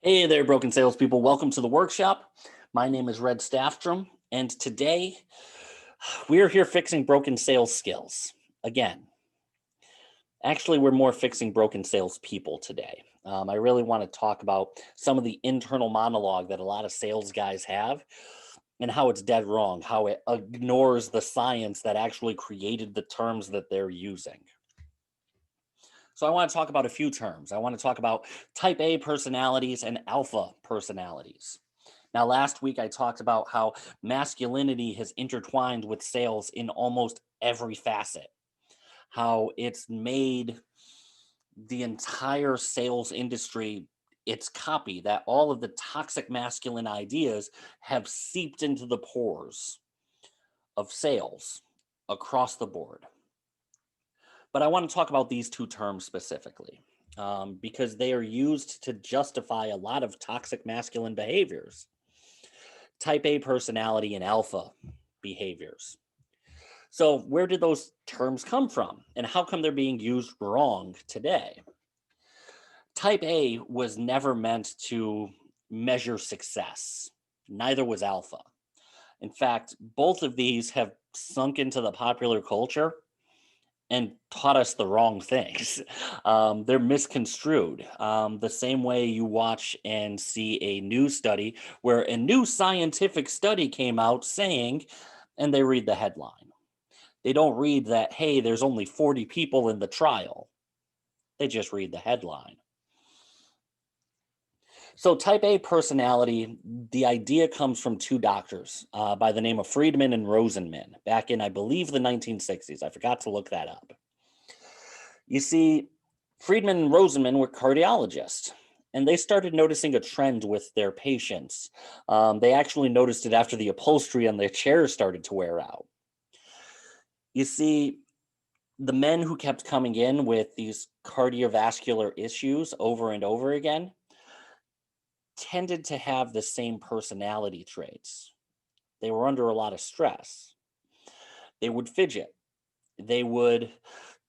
Hey there, broken salespeople. Welcome to the workshop. My name is Red Staffstrom, and today we're here fixing broken sales skills. Again, actually, we're more fixing broken salespeople today. I really want to talk about some of the internal monologue that a lot of sales guys have and how it's dead wrong, how it ignores the science that actually created the terms that they're using. So, I want to talk about a few terms. I want to talk about type A personalities and alpha personalities. Now, last week I talked about how masculinity has intertwined with sales in almost every facet, how it's made the entire sales industry its copy, that all of the toxic masculine ideas have seeped into the pores of sales across the board. But I want to talk about these two terms specifically because they are used to justify a lot of toxic masculine behaviors, type A personality and alpha behaviors. So, where did those terms come from? And how come they're being used wrong today? Type A was never meant to measure success, neither was alpha. In fact, both of these have sunk into the popular culture and taught us the wrong things. They're misconstrued. The same way you watch and see a news study where a new scientific study came out saying, and they read the headline. They don't read that, hey, there's only 40 people in the trial. They just read the headline. So, type A personality, the idea comes from two doctors by the name of Friedman and Rosenman back in, I believe, the 1960s. I forgot to look that up. You see, Friedman and Rosenman were cardiologists, and they started noticing a trend with their patients. They actually noticed it after the upholstery on their chairs started to wear out. You see, the men who kept coming in with these cardiovascular issues over and over again tended to have the same personality traits. They were under a lot of stress. They would fidget. They would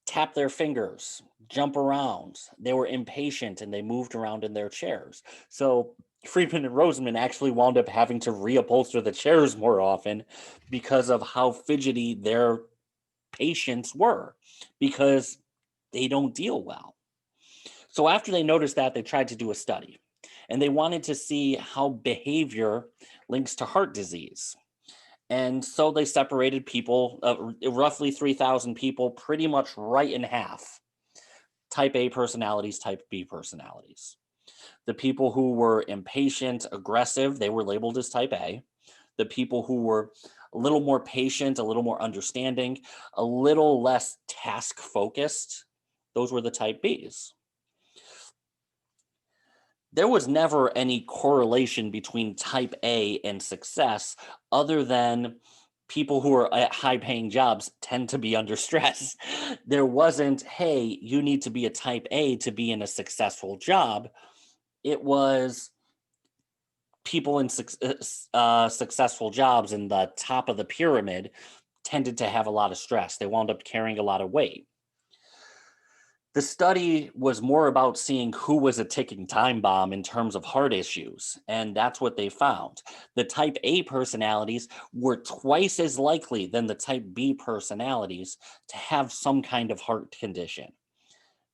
tap their fingers, jump around. They were impatient and they moved around in their chairs. So Friedman and Rosenman actually wound up having to reupholster the chairs more often because of how fidgety their patients were, because they don't deal well. So after they noticed that, they tried to do a study and they wanted to see how behavior links to heart disease. And so they separated people, roughly 3,000 people, pretty much right in half. Type A personalities, type B personalities. The people who were impatient, aggressive, they were labeled as type A. The people who were a little more patient, a little more understanding, a little less task focused, those were the type Bs. There was never any correlation between type A and success other than people who are at high paying jobs tend to be under stress. There wasn't, hey, you need to be a type A to be in a successful job. It was people in successful jobs in the top of the pyramid tended to have a lot of stress. They wound up carrying a lot of weight. The study was more about seeing who was a ticking time bomb in terms of heart issues, and that's what they found. The type A personalities were twice as likely than the type B personalities to have some kind of heart condition.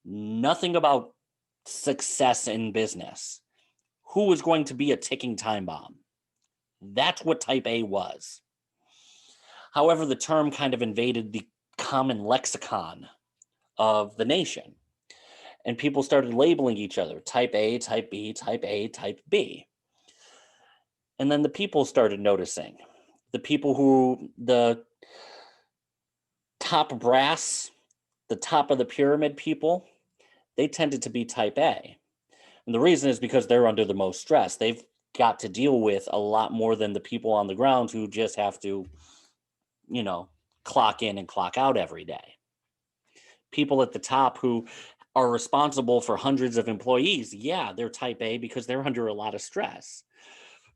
Nothing about success in business. Who was going to be a ticking time bomb? That's what type A was. However, the term kind of invaded the common lexicon of the nation. And people started labeling each other type A, type B, type A, type B. And then the people started noticing. The people who, the top brass, the top of the pyramid people, they tended to be type A. And the reason is because they're under the most stress. They've got to deal with a lot more than the people on the ground who just have to, you know, clock in and clock out every day. People at the top who are responsible for hundreds of employees, yeah, they're type A because they're under a lot of stress.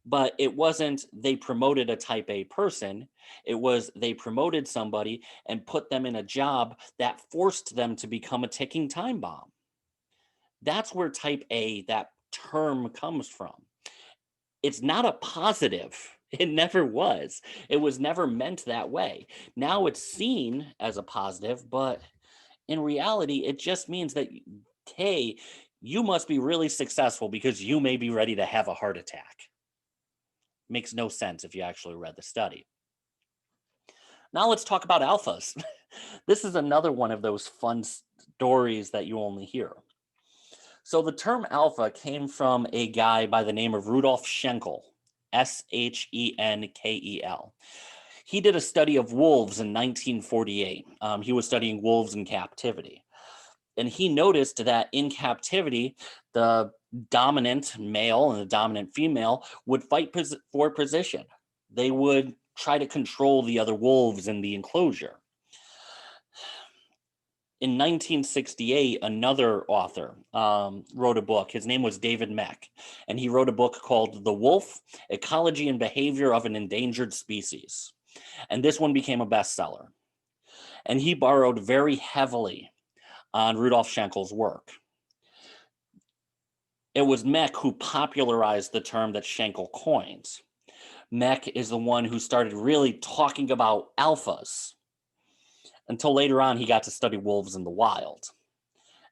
But it wasn't they promoted a type A person. It was they promoted somebody and put them in a job that forced them to become a ticking time bomb. That's where type A, that term comes from. It's not a positive. It never was. It was never meant that way. Now it's seen as a positive, but in reality, it just means that, hey, you must be really successful because you may be ready to have a heart attack. Makes no sense if you actually read the study. Now let's talk about alphas. This is another one of those fun stories that you only hear. So the term alpha came from a guy by the name of Rudolf Schenkel, Schenkel. He did a study of wolves in 1948. He was studying wolves in captivity. And he noticed that in captivity, the dominant male and the dominant female would fight for position. They would try to control the other wolves in the enclosure. In 1968, another author wrote a book. His name was David Meck, and he wrote a book called The Wolf, Ecology and Behavior of an Endangered Species. And this one became a bestseller. And he borrowed very heavily on Rudolf Schenkel's work. It was Meck who popularized the term that Schenkel coined. Meck is the one who started really talking about alphas. Until later on, he got to study wolves in the wild.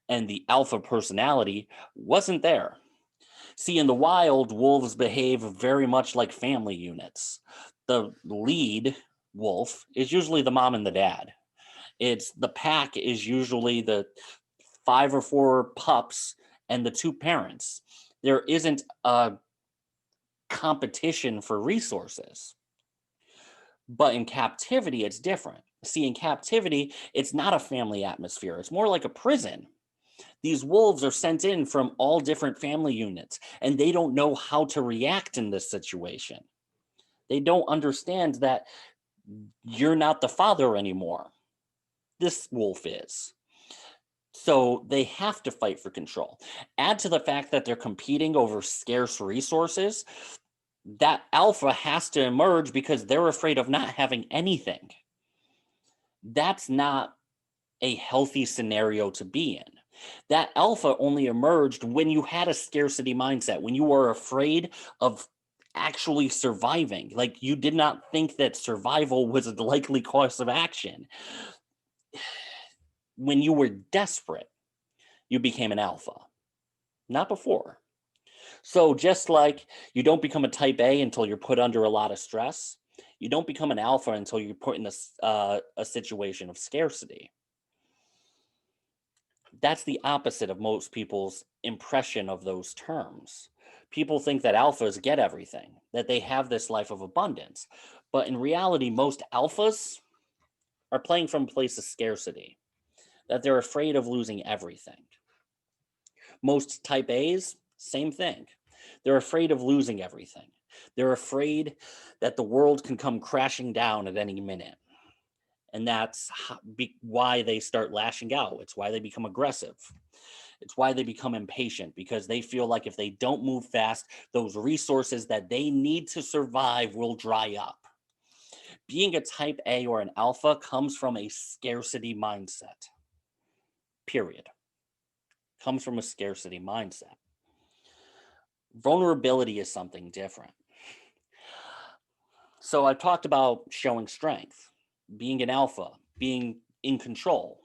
And the alpha personality wasn't there. See, in the wild, wolves behave very much like family units. The lead wolf is usually the mom and the dad. The pack is usually the 5 or 4 pups and the 2 parents. There isn't a competition for resources. But in captivity, it's different. See, in captivity, it's not a family atmosphere. It's more like a prison. These wolves are sent in from all different family units, and they don't know how to react in this situation. They don't understand that you're not the father anymore. This wolf is. So they have to fight for control. Add to the fact that they're competing over scarce resources. That alpha has to emerge because they're afraid of not having anything. That's not a healthy scenario to be in. That alpha only emerged when you had a scarcity mindset, when you were afraid of actually surviving. Like you did not think that survival was a likely course of action. When you were desperate, you became an alpha, not before. So just like you don't become a type A until you're put under a lot of stress, you don't become an alpha until you're put in a situation of scarcity. That's the opposite of most people's impression of those terms. People think that alphas get everything, that they have this life of abundance. But in reality, most alphas are playing from a place of scarcity, that they're afraid of losing everything. Most type A's, same thing. They're afraid of losing everything. They're afraid that the world can come crashing down at any minute. And that's why they start lashing out. It's why they become aggressive. It's why they become impatient, because they feel like if they don't move fast, those resources that they need to survive will dry up. Being a type A or an alpha comes from a scarcity mindset. Period. Comes from a scarcity mindset. Vulnerability is something different. So I've talked about showing strength, being an alpha, being in control.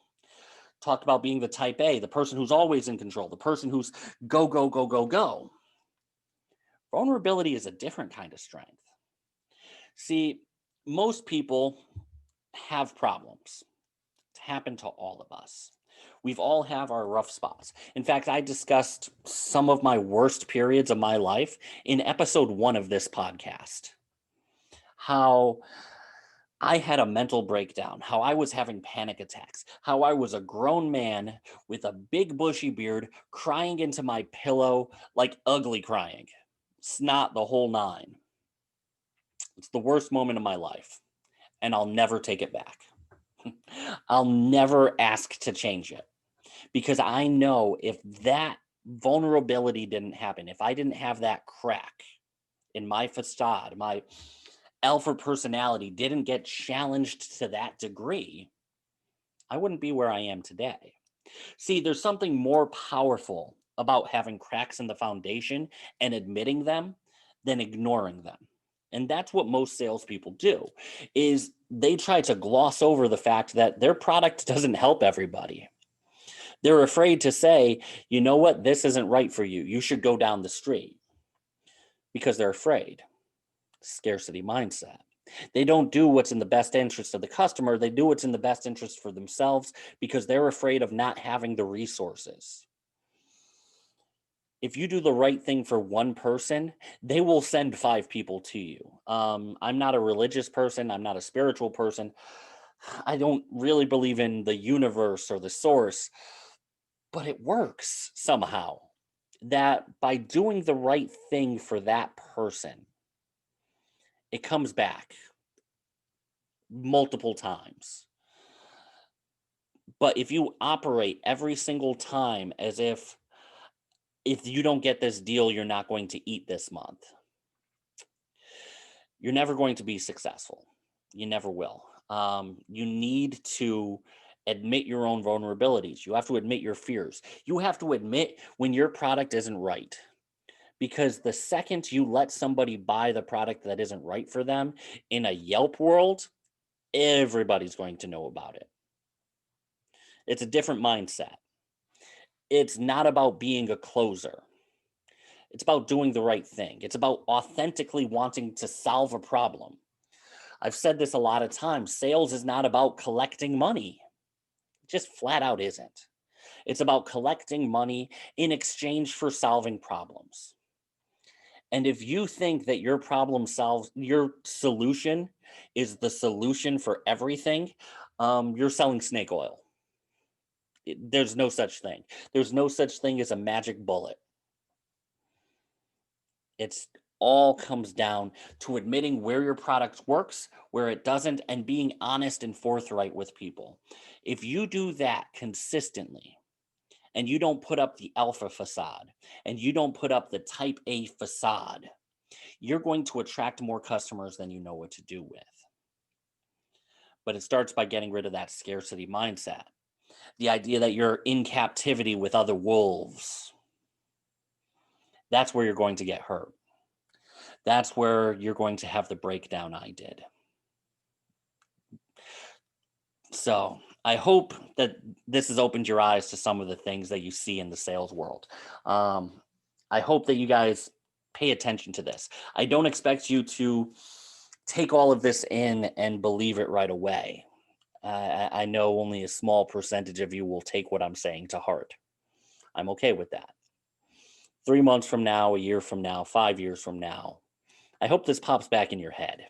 Talked about being the type A, the person who's always in control, the person who's go, go, go, go, go. Vulnerability is a different kind of strength. See, most people have problems. It's happened to all of us. We've all have our rough spots. In fact, I discussed some of my worst periods of my life in episode 1 of this podcast. How I had a mental breakdown, how I was having panic attacks, how I was a grown man with a big bushy beard crying into my pillow, like ugly crying, snot the whole 9. It's the worst moment of my life, and I'll never take it back. I'll never ask to change it, because I know if that vulnerability didn't happen, if I didn't have that crack in my facade, my alpha personality didn't get challenged to that degree, I wouldn't be where I am today. See, there's something more powerful about having cracks in the foundation and admitting them than ignoring them. And that's what most salespeople do, is they try to gloss over the fact that their product doesn't help everybody. They're afraid to say, you know what, this isn't right for you. You should go down the street, because they're afraid. Scarcity mindset. They don't do what's in the best interest of the customer. They do what's in the best interest for themselves because they're afraid of not having the resources. If you do the right thing for one person, they will send 5 people to you. I'm not a religious person. I'm not a spiritual person. I don't really believe in the universe or the source, but it works somehow that by doing the right thing for that person, it comes back multiple times. But if you operate every single time as if you don't get this deal, you're not going to eat this month, you're never going to be successful. You never will. You need to admit your own vulnerabilities. You have to admit your fears. You have to admit when your product isn't right. Because the second you let somebody buy the product that isn't right for them in a Yelp world, everybody's going to know about it. It's a different mindset. It's not about being a closer. It's about doing the right thing. It's about authentically wanting to solve a problem. I've said this a lot of times. Sales is not about collecting money. It just flat out isn't. It's about collecting money in exchange for solving problems. And if you think that your solution is the solution for everything, you're selling snake oil. There's no such thing. There's no such thing as a magic bullet. It's all comes down to admitting where your product works, where it doesn't, and being honest and forthright with people. If you do that consistently, and you don't put up the alpha facade, and you don't put up the type A facade, you're going to attract more customers than you know what to do with. But it starts by getting rid of that scarcity mindset. The idea that you're in captivity with other wolves. That's where you're going to get hurt. That's where you're going to have the breakdown I did. So I hope that this has opened your eyes to some of the things that you see in the sales world. I hope that you guys pay attention to this. I don't expect you to take all of this in and believe it right away. I know only a small percentage of you will take what I'm saying to heart. I'm okay with that. 3 months from now, a year from now, 5 years from now, I hope this pops back in your head.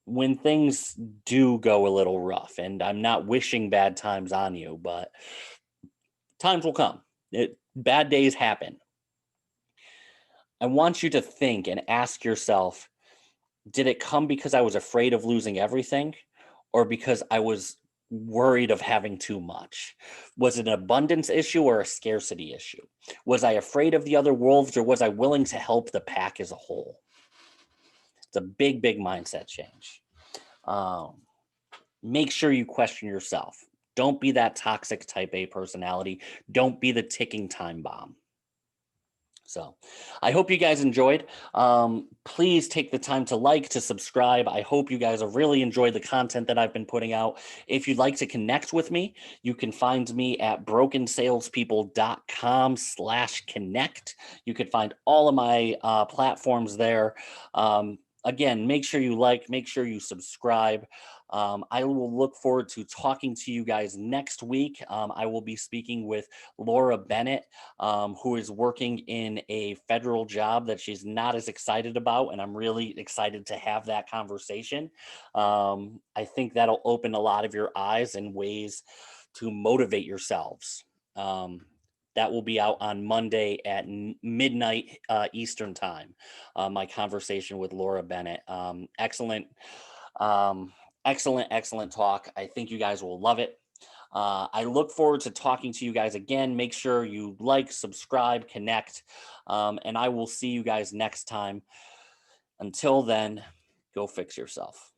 When things do go a little rough, and I'm not wishing bad times on you, but times will come. Bad days happen. I want you to think and ask yourself, did it come because I was afraid of losing everything, or because I was worried of having too much? Was it an abundance issue or a scarcity issue? Was I afraid of the other wolves, or was I willing to help the pack as a whole? It's a big, big mindset change. Make sure you question yourself. Don't be that toxic type A personality. Don't be the ticking time bomb. So I hope you guys enjoyed. Please take the time to subscribe. I hope you guys have really enjoyed the content that I've been putting out. If you'd like to connect with me, you can find me at brokensalespeople.com/connect. You can find all of my platforms there. Again, make sure you make sure you subscribe. I will look forward to talking to you guys next week. I will be speaking with Laura Bennett, who is working in a federal job that she's not as excited about. And I'm really excited to have that conversation. I think that'll open a lot of your eyes and ways to motivate yourselves. That will be out on Monday at midnight Eastern time. My conversation with Laura Bennett. Excellent talk. I think you guys will love it. I look forward to talking to you guys again. Make sure you subscribe, connect, and I will see you guys next time. Until then, go fix yourself.